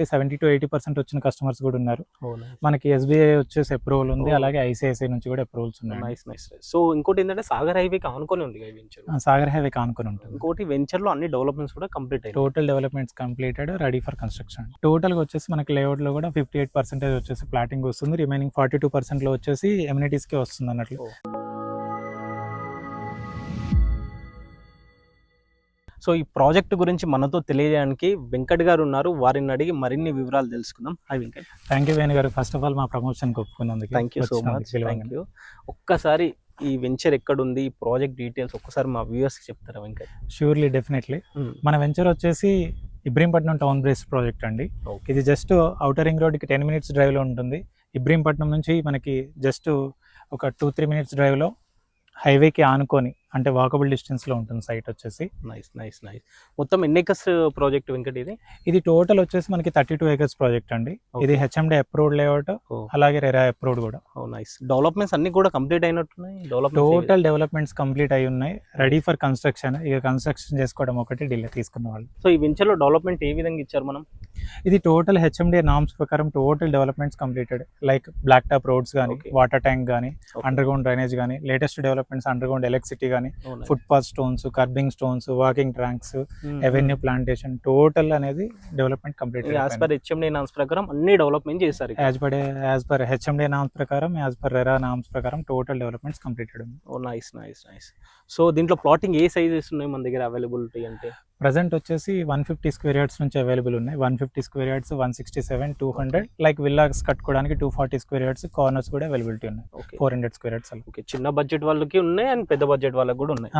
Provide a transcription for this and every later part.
70-80% వచ్చిన కస్టమర్స్ కూడా ఉన్నారు. మనకి ఎస్బీఐ వచ్చేసి అప్రూవల్ ఉంది, అలాగే ఐసిఐసిఐ నుంచి కూడా అప్రూవల్స్ ఉన్నాయి. Nice nice. సో ఇంకోటి ఏంటంటే సాగర్ హైవేకి ఆనుకొని ఉంది వెంచర్. సాగర్ హైవేకి ఆనుకొని ఉంటుంది. ఇంకోటి వెంచర్ లో అన్ని డెవలప్మెంట్స్ కూడా కంప్లీట్ అయ్యాయి. Total developments completed, ready for construction. Total గా వచ్చేసి మనకి లేఅవుట్ లో కూడా 58% వచ్చేసి ప్లాటింగ్ వస్తుంది, రిమైనింగ్ 42% లో వచ్చేసి ఎమ్యూనిటీస్ కి వస్తుంది అన్నట్లు. సో ఈ ప్రాజెక్ట్ గురించి మనతో తెలియజేయడానికి వెంకట్ గారు ఉన్నారు, వారిని అడిగి మరిన్ని వివరాలు తెలుసుకుందాం. Hi Venkat. Thank you Venu garu, first of all మా ప్రమోషన్ ఒప్పుకున్నందుకు thank you so much. Thank you. ఒక్కసారి ఈ వెంచర్ ఎక్కడుంది, ఈ ప్రాజెక్ట్ డీటెయిల్స్ ఒక్కసారి మా వ్యూవర్స్ కి చెప్తారా వెంకట్? Surely, definitely. మన వెంచర్ వచ్చేసి ఇబ్రహీంపట్నం టౌన్ బేస్డ్ ప్రాజెక్ట్ అండి. ఇది జస్ట్ ఔటర్ రింగ్ రోడ్కి 10 minutes డ్రైవ్ లో ఉంటుంది. ఇబ్రహీంపట్నం నుంచి మనకి జస్ట్ ఒక 2-3 minutes డ్రైవ్ లో హైవేకి ఆనుకొని, అంటే వాకబుల్ డిస్టెన్స్ లో ఉంటుంది సైట్ వచ్చేసి. Nice nice nice. మొత్తం ఎన్ని ఎకర్స్ ప్రాజెక్ట్ వెంకట్ ఇది? ఇది టోటల్ వచ్చేసి మనకి 32 acres ప్రాజెక్ట్ అండి. ఇది హెచ్ఎండి అప్రూవ్డ్ లేఅవుట్, అలాగే రెరా అప్రూవ్డ్ కూడా. నైస్. డెవలప్మెంట్స్ అన్ని కూడా కంప్లీట్ అయినట్టున్నాయి. టోటల్ డెవలప్మెంట్స్ కంప్లీట్ అయి ఉన్నాయి, రెడీ ఫర్ కన్స్ట్రక్షన్. ఇక కన్స్ట్రక్షన్ చేసుకోవడం ఒకటి డిలే తీసుకున్న వాళ్ళు. సో ఈ వెంచర్ లో డెవలప్మెంట్ ఏ విధంగా ఇచ్చారు మనం? ఇది టోటల్ హెచ్ఎండి నామ్స్ ప్రకారం total developments completed, like black top roads కానీ, వాటర్ ట్యాంక్ కానీ, అండర్ గ్రౌండ్ డ్రైనేజ్ కానీ, latest developments underground electricity కానీ, footpath stones, curbing stones, walking tracks, avenue plantation, total అనేది development complete. As per HMD norms ప్రకారం అన్ని development చేశారు. As per HMD norms ప్రకారం, as per RERA norms ప్రకారం total developments completed ఉంది. Oh nice nice nice. So దీంట్లో plotting ఏ sizes ఉన్నాయి మన దగ్గర అవైలబిలిటీ అంటే? ప్రజెంట్ వచ్చేసి 150 square yards నుంచి అవైలబుల్ ఉన్నాయి. 150 square yards, 167, 200, లైక్ విల్లాస్ కట్టుకోవడానికి 240 square yards, కార్నర్స్ కూడా అవైలబిలిటీ ఉన్నాయి. 400 square yards. ఓకే, చిన్న బడ్జెట్ వాళ్ళకి ఉన్నాయి అండ్ పెద్ద బడ్జెట్ వాళ్ళకి కూడా ఉన్నాయి.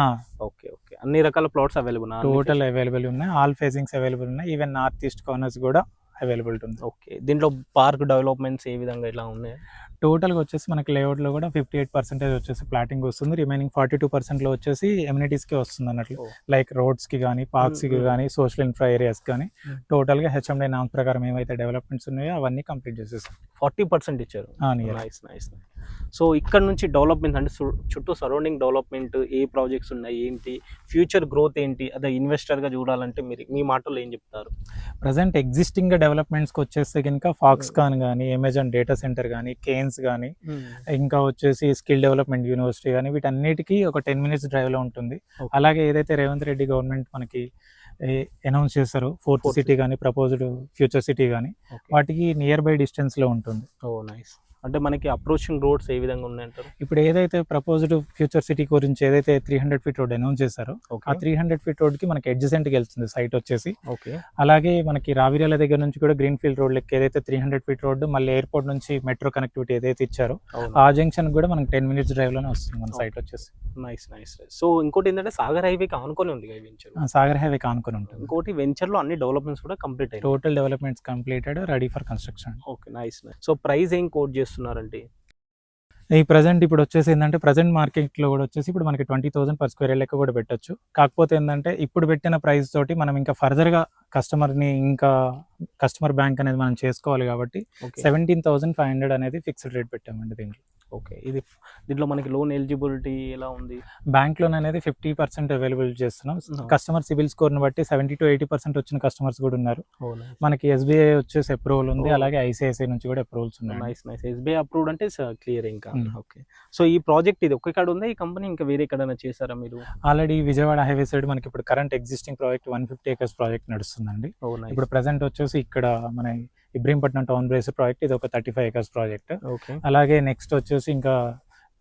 ఓకే ఓకే, అన్ని రకాల ప్లాట్స్ అవైలబుల్, టోటల్ అవైలబుల్ ఉన్నాయి. ఆల్ ఫేజింగ్స్ అవైలబుల్ ఉన్నాయి, ఈవెన్ నార్త్ ఈస్ట్ కార్నర్స్ కూడా అవైలబిలిటీ ఉంది. ఓకే, దీంట్లో పార్క్ డెవలప్మెంట్స్ ఏ విధంగా ఇలా ఉన్నాయి? టోటల్గా వచ్చేసి మనకి లేఅవుట్లో కూడా 58% వచ్చేసి ప్లాటింగ్ వస్తుంది, రిమైనింగ్ 42%లో వచ్చేసి ఎమ్యూనిటీస్కి వస్తుంది అన్నట్లు, లైక్ రోడ్స్కి కానీ, పార్క్స్కి కానీ, సోషల్ ఇన్ఫ్రా ఏరియాస్ కానీ. టోటల్గా హెచ్ఎండి నామ్ ప్రకారం ఏవైతే డెవలప్మెంట్స్ ఉన్నాయో అవన్నీ కంప్లీట్ చేసేసాం. 40% ఇచ్చారు. Nice nice. సో ఇక్కడ నుంచి డెవలప్మెంట్ అంటే చుట్టూ సరౌండింగ్ డెవలప్మెంట్ ఏ ప్రాజెక్ట్స్ ఉన్నాయి, ఏంటి ఫ్యూచర్ గ్రోత్ ఏంటి, అదే ఇన్వెస్టర్గా చూడాలంటే మీరు మీ మాటల్లో ఏం చెప్తారు? ప్రజెంట్ ఎగ్జిస్టింగ్ డెవలప్మెంట్స్కి వచ్చేస్తే కనుక ఫాక్స్కాన్ కానీ, అమెజాన్ డేటా సెంటర్ కానీ, కేన్స్ కానీ, ఇంకా వచ్చేసి స్కిల్ డెవలప్మెంట్ యూనివర్సిటీ కానీ, వీటన్నిటికీ ఒక 10 minutes డ్రైవ్లో ఉంటుంది. అలాగే ఏదైతే రేవంత్ రెడ్డి గవర్నమెంట్ మనకి అనౌన్స్ చేశారో ఫోర్త్ సిటీ కానీ, ప్రపోజ్డ్ ఫ్యూచర్ సిటీ కానీ, వాటికి నియర్ బై డిస్టెన్స్లో ఉంటుంది. ఓ నైస్. అంటే మనకి అప్రోచింగ్ రోడ్స్ ఏ విధంగా ఉన్నాయంటారు? ఇప్పుడు ఏదైతే ప్రపోజ్డ్ ఫ్యూచర్ సిటీ గురించి ఏదైతే 300 feet రోడ్ అనౌన్స్ చేశారో, ఆ 300 feet రోడ్కి మనకి అడ్జసెంట్కి వెళ్తుంది సైట్ వచ్చేసి. అలాగే మనకి రావిర్యాల దగ్గర నుంచి కూడా గ్రీన్ ఫీల్డ్ రోడ్ లెక్క ఏదైతే 300 feet రోడ్, మళ్ళీ ఎయిర్పోర్ట్ నుంచి మెట్రో కనెక్టివిటీ ఏదైతే ఇచ్చారో ఆ జంక్షన్ కూడా మనకి 10 minutes డ్రైవ్లోనే వస్తుంది మన సైట్ వచ్చేసి. Nice nice. సో ఇంకోటి ఏంటంటే సాగర్ హైవేకి ఆనుకొని ఉంది వెంచర్. సాగర్ హైవేకి ఆనుకొని ఉంటుంది. ఇంకోటి వెంచర్ లో అన్ని డెవలప్మెంట్స్ కూడా కంప్లీట్ అయ్యాయి. Total developments completed, ready for construction. Okay nice nice. So price ఏం కోట్ చేస్తున్నారంటే? ఈ ప్రజెంట్ ఇప్పుడు వచ్చేసి ఏంటంటే, ప్రజెంట్ మార్కెట్లో కూడా వచ్చేసి ఇప్పుడు మనకి 20,000 per square లెక్క కూడా పెట్టచ్చు. కాకపోతే ఏంటంటే ఇప్పుడు పెట్టిన ప్రైస్ తోటి మనం ఇంకా ఫర్దర్గా కస్టమర్ని, ఇంకా కస్టమర్ బ్యాంక్ అనేది మనం చేసుకోవాలి కాబట్టి 17,500 అనేది ఫిక్స్డ్ రేట్ పెట్టామండి దీంట్లో. ఓకే, ఇది దీంట్లో మనకి లోన్ ఎలిజిబిలిటీ ఎలా ఉంది? బ్యాంక్ లోన్ అనేది 50% అవైలబుల్ చేస్తున్నాం. కస్టమర్ సిబిల్ స్కోర్ని బట్టి 70-80% వచ్చిన కస్టమర్స్ కూడా ఉన్నారు. మనకి ఎస్బీఐ వచ్చేసి అప్రూవల్ ఉంది, అలాగే ఐసిఐసిఐ నుంచి కూడా అప్రూవల్స్ ఉన్నాయి. Nice nice. ఎస్బీఐ అప్రూవ్డ్ అంటే క్లియర్ ఇంకా. ఓకే, సో ఈ ప్రాజెక్ట్ ఇది ఒక్క కాడ ఉందా, ఈ కంపెనీ ఇంకా వేరే ఎక్కడైనా చేశారా మీరు? ఆల్రెడీ విజయవాడ హైవే సైడ్ మనకి ఇప్పుడు current existing project 150 acres project నడుస్తుందండి. ఇప్పుడు ప్రెసెంట్ వచ్చేసి ఇక్కడ మన ఇబ్రహీంపట్నం టౌన్ బేస్ ప్రాజెక్ట్, ఇది ఒక 35 acres ప్రాజెక్ట్. అలాగే నెక్స్ట్ వచ్చేసి ఇంకా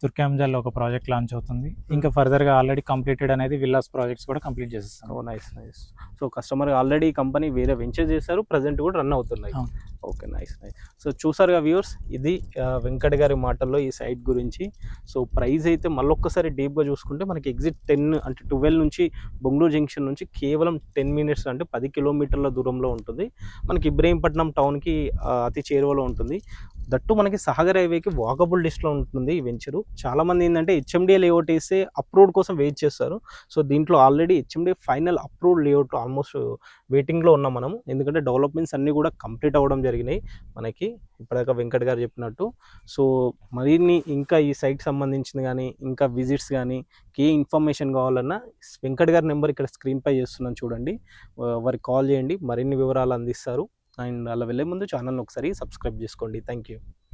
తుర్కాంజాల్లో ఒక ప్రాజెక్ట్ లాంచ్ అవుతుంది. ఇంకా ఫర్దర్గా ఆల్రెడీ కంప్లీటెడ్ అనేది విల్లాస్ ప్రాజెక్ట్స్ కూడా కంప్లీట్ చేసేస్తాం. Oh nice nice. So customer already company వేరే వెంచర్ చేశారు, ప్రజెంట్ కూడా రన్ అవుతున్నాయి. Okay nice nice. సో చూసారుగా వ్యూవర్స్, ఇది వెంకట్ గారి మాటల్లో ఈ సైట్ గురించి. సో ప్రైస్ అయితే మళ్ళొక్కసారి డీప్గా చూసుకుంటే మనకి ఎగ్జిట్ 10 అంటే 12 నుంచి బొంగళూరు జంక్షన్ నుంచి కేవలం 10 minutes అంటే 10 kilometerల దూరంలో ఉంటుంది. మనకి ఇబ్రహీంపట్నం టౌన్కి అతి చేరువలో ఉంటుంది. దట్టు మనకి సాగర్ హైవేకి వాకబుల్ డిస్ట్లో ఉంటుంది ఈ వెంచరు. చాలామంది ఏంటంటే హెచ్ఎండిఏ లేఅవుట్ వేస్తే అప్రూవ్డ్ కోసం వెయిట్ చేస్తారు. సో దీంట్లో already HMDA final approved layout almost వెయిటింగ్లో ఉన్నాం మనము, ఎందుకంటే డెవలప్మెంట్స్ అన్నీ కూడా కంప్లీట్ అవ్వడం జరిగినాయి మనకి ఇప్పటిదాకా వెంకట్ గారు చెప్పినట్టు. సో మరిన్ని ఇంకా ఈ సైట్ సంబంధించింది కానీ, ఇంకా విజిట్స్ కానీ, ఏ ఇన్ఫర్మేషన్ కావాలన్నా వెంకట్ గారి నెంబర్ ఇక్కడ స్క్రీన్పై చేస్తున్నాను చూడండి, వారికి కాల్ చేయండి, మరిన్ని వివరాలు అందిస్తారు. అండ్ అలా వెళ్ళే ముందు ఛానల్ని ఒకసారి సబ్స్క్రైబ్ చేసుకోండి. Thank you.